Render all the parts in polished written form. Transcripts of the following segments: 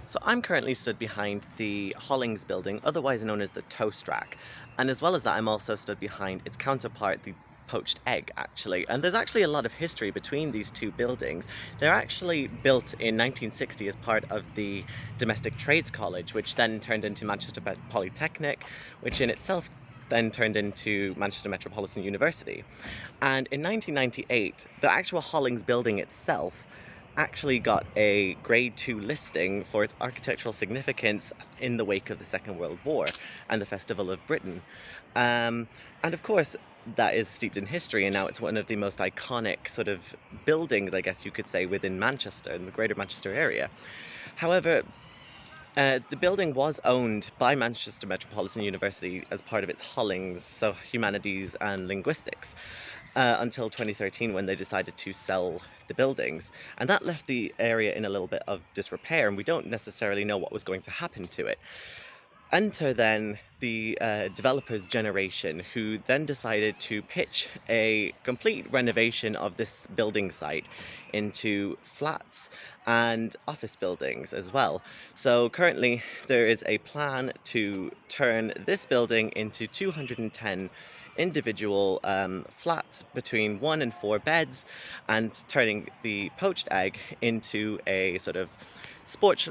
So I'm currently stood behind the Hollings Building, otherwise known as the Toast Rack. And as well as that, I'm also stood behind its counterpart, the Poached Egg, actually. And there's actually a lot of history between these two buildings. They're actually built in 1960 as part of the Domestic Trades College, which then turned into Manchester Polytechnic, which in itself then turned into Manchester Metropolitan University. And in 1998, the actual Hollings building itself actually got a grade 2 listing for its architectural significance in the wake of the Second World War and the Festival of Britain. And of course, that is steeped in history, and now it's one of the most iconic sort of buildings, I guess you could say, within Manchester, in the greater Manchester area. However, the building was owned by Manchester Metropolitan University as part of its Hollings, so humanities and linguistics, until 2013 when they decided to sell the buildings. And that left the area in a little bit of disrepair, and we don't necessarily know what was going to happen to it. Enter then the developers generation, who then decided to pitch a complete renovation of this building site into flats and office buildings as well. So currently there is a plan to turn this building into 210 individual flats between 1 and 4 beds, and turning the Poached Egg into a sort of sports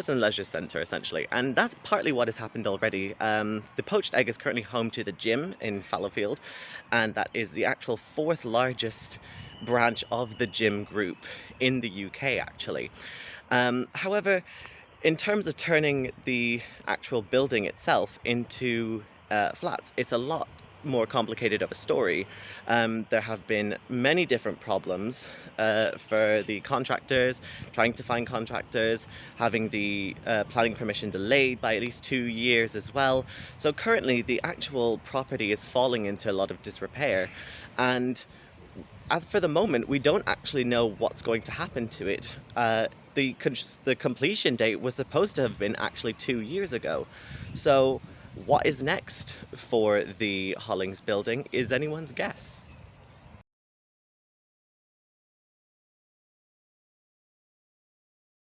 and leisure centre, essentially. And that's partly what has happened already. The Poached Egg is currently home to the gym in Fallowfield, and that is the actual 4th largest branch of the gym group in the UK, actually. However, in terms of turning the actual building itself into flats, it's a lot more complicated of a story. There have been many different problems for the contractors, trying to find contractors, having the planning permission delayed by at least 2 years as well. So currently the actual property is falling into a lot of disrepair, and as for the moment, we don't actually know what's going to happen to it. The completion date was supposed to have been actually 2 years ago. So what is next for the Hollings building is anyone's guess.